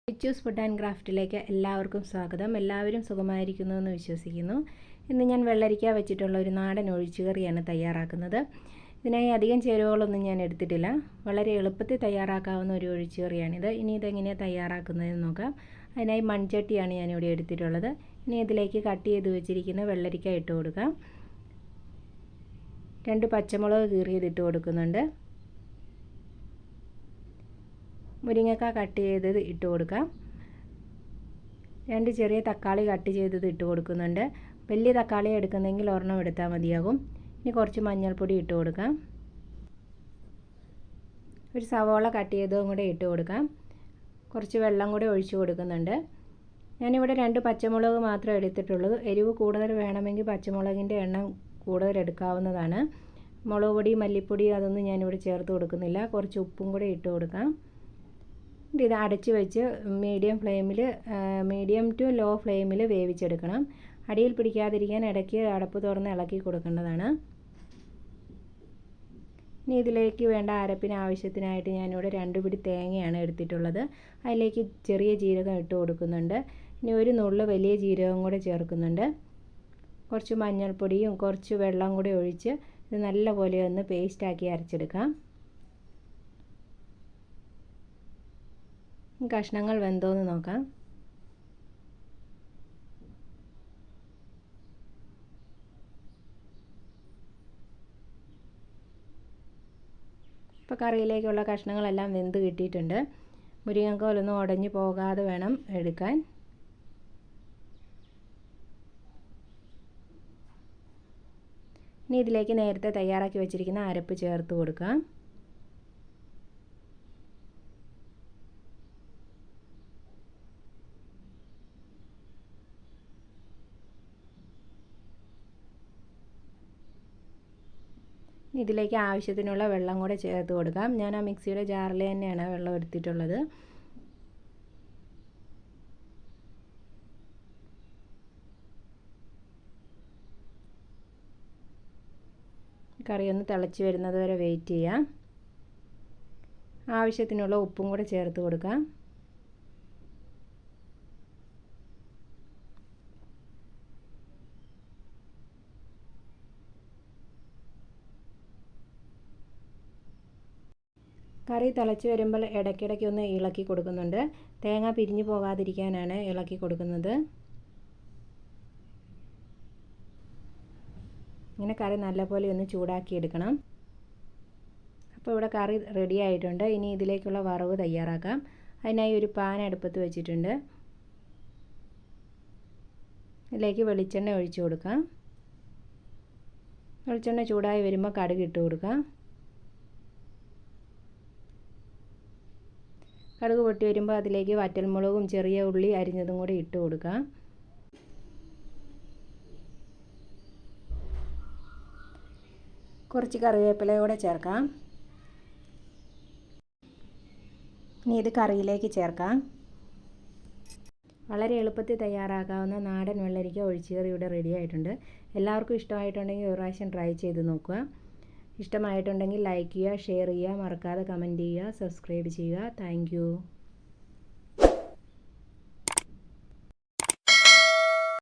പിച്ചൂസ് food and ക്രാഫ്റ്റിലേക്ക് എല്ലാവർക്കും സ്വാഗതം. എല്ലാവരും സുഖമായിരിക്കുന്നുവെന്ന് വിശ്വസിക്കുന്നു. ഇന്ന് ഞാൻ വെള്ളരിക്ക വെച്ചിട്ടുള്ള ഒരു നാടൻ ഒഴിച്ചുകറിയാണ് തയ്യാറാക്കുന്നത്. ഇതിനായി അധികം ചേരുവകളൊന്നും ഞാൻ എടുത്തിട്ടില്ല. വളരെ എളുപ്പത്തിൽ തയ്യാറാക്കാവുന്ന ഒരു ഒഴിച്ചുകറിയാണിത്. ഇനി ഇതെങ്ങനെയാണ് തയ്യാറാക്കുന്നതെന്ന് നോക്കാം. അതിനായി മൺചട്ടിയാണ് ഞാനിവിടെ എടുത്തിട്ടുള്ളത്. ഇനി ഇതിലേക്ക് കട്ട് ചെയ്ത് വെച്ചിരിക്കുന്ന വെള്ളരിക്ക ഇട്ട് കൊടുക്കാം. 2 പച്ചമുളക് കീറിയത് ഇട്ട് കൊടുക്കുന്നുണ്ട്. മുരിങ്ങക്ക കട്ട് ചെയ്തത് ഇട്ട് കൊടുക്കാം. 2 ചെറിയ തക്കാളി കട്ട് ചെയ്തത് ഇട്ട് കൊടുക്കുന്നുണ്ട്. വലിയ തക്കാളി എടുക്കുന്നെങ്കിൽ ഒരെണ്ണം എടുത്താൽ മതിയാകും. ഇനി കുറച്ച് മഞ്ഞൾപ്പൊടി ഇട്ട് കൊടുക്കാം. ഒരു സവോള കട്ട് ചെയ്തതും കൂടെ ഇട്ട് കൊടുക്കാം. കുറച്ച് വെള്ളം കൂടെ ഒഴിച്ച് കൊടുക്കുന്നുണ്ട്. ഞാനിവിടെ 2 പച്ചമുളക് മാത്രമേ എടുത്തിട്ടുള്ളൂ. എരിവ് കൂടുതൽ വേണമെങ്കിൽ പച്ചമുളകിൻ്റെ എണ്ണം കൂടുതൽ എടുക്കാവുന്നതാണ്. മുളക് പൊടി, മല്ലിപ്പൊടി അതൊന്നും ഞാനിവിടെ ചേർത്ത് കൊടുക്കുന്നില്ല. കുറച്ച് ഉപ്പും കൂടെ ഇട്ട് കൊടുക്കാം. ഇത് അടച്ച് വെച്ച് മീഡിയം ടു ലോ ഫ്ലെയിമിൽ വേവിച്ചെടുക്കണം. അടിയിൽ പിടിക്കാതിരിക്കാൻ ഇടയ്ക്ക് അടപ്പ് തുറന്ന് ഇളക്കി കൊടുക്കേണ്ടതാണ്. ഇനി ഇതിലേക്ക് വേണ്ട അരപ്പിന് ആവശ്യത്തിനായിട്ട് ഞാനിവിടെ 2 പിടി തേങ്ങയാണ് എടുത്തിട്ടുള്ളത്. അതിലേക്ക് ചെറിയ ജീരകം ഇട്ട് കൊടുക്കുന്നുണ്ട്. ഇനി ഒരു നുള്ള് വലിയ ജീരകം കൂടെ ചേർക്കുന്നുണ്ട്. കുറച്ച് മഞ്ഞൾപ്പൊടിയും കുറച്ച് വെള്ളം കൂടി ഒഴിച്ച് ഇത് നല്ലപോലെ ഒന്ന് പേസ്റ്റാക്കി അരച്ചെടുക്കാം. കഷ്ണങ്ങൾ വെന്തോന്ന് നോക്കാം. ഇപ്പോൾ കറിയിലേക്കുള്ള കഷ്ണങ്ങളെല്ലാം വെന്ത് കിട്ടിയിട്ടുണ്ട്. മുരിങ്ങക്കോലൊന്നും ഉടഞ്ഞു പോകാതെ വേണം എടുക്കാൻ. ഇനി ഇതിലേക്ക് നേരത്തെ തയ്യാറാക്കി വെച്ചിരിക്കുന്ന അരപ്പ് ചേർത്ത് കൊടുക്കാം. ഇതിലേക്ക് ആവശ്യത്തിനുള്ള വെള്ളം കൂടെ ചേർത്ത് കൊടുക്കാം. ഞാൻ ആ മിക്സിയുടെ ജാറിൽ തന്നെയാണ് വെള്ളം എടുത്തിട്ടുള്ളത്. കറി ഒന്ന് തിളച്ച് വരുന്നത് വരെ വെയിറ്റ് ചെയ്യാം. ആവശ്യത്തിനുള്ള ഉപ്പും കൂടെ ചേർത്ത് കൊടുക്കാം. കറി തിളച്ച് വരുമ്പോൾ ഇടയ്ക്കിടയ്ക്ക് ഒന്ന് ഇളക്കി കൊടുക്കുന്നുണ്ട്. തേങ്ങ പിരിഞ്ഞു പോകാതിരിക്കാനാണ് ഇളക്കി കൊടുക്കുന്നത്. ഇങ്ങനെ കറി നല്ലപോലെ ഒന്ന് ചൂടാക്കി എടുക്കണം. അപ്പോൾ ഇവിടെ കറി റെഡി ആയിട്ടുണ്ട്. ഇനി ഇതിലേക്കുള്ള വറവ് തയ്യാറാക്കാം. അതിനായി ഒരു പാൻ അടുപ്പത്ത് വെച്ചിട്ടുണ്ട്. ഇതിലേക്ക് വെളിച്ചെണ്ണ ഒഴിച്ചു കൊടുക്കാം. വെളിച്ചെണ്ണ ചൂടായി വരുമ്പോൾ കടുക് ഇട്ട് കൊടുക്കാം. കടുക് പൊട്ടി വരുമ്പോൾ അതിലേക്ക് വറ്റൽമുളകും ചെറിയ ഉള്ളി അരിഞ്ഞതും കൂടി ഇട്ട് കൊടുക്കാം. കുറച്ച് കറിവേപ്പില കൂടെ ചേർക്കാം. ഇനി ഇത് കറിയിലേക്ക് ചേർക്കാം. വളരെ എളുപ്പത്തിൽ തയ്യാറാക്കാവുന്ന നാടൻ വെള്ളരിക്ക ഒഴിച്ചുകറി ഇവിടെ റെഡി ആയിട്ടുണ്ട്. എല്ലാവർക്കും ഇഷ്ടമായിട്ടുണ്ടെങ്കിൽ ഒരു പ്രാവശ്യം ട്രൈ ചെയ്ത് നോക്കുക. ഇഷ്ടമായിട്ടുണ്ടെങ്കിൽ ലൈക്ക് ചെയ്യുക, ഷെയർ ചെയ്യുക, മറക്കാതെ കമൻറ്റ് ചെയ്യുക, സബ്സ്ക്രൈബ് ചെയ്യുക. താങ്ക്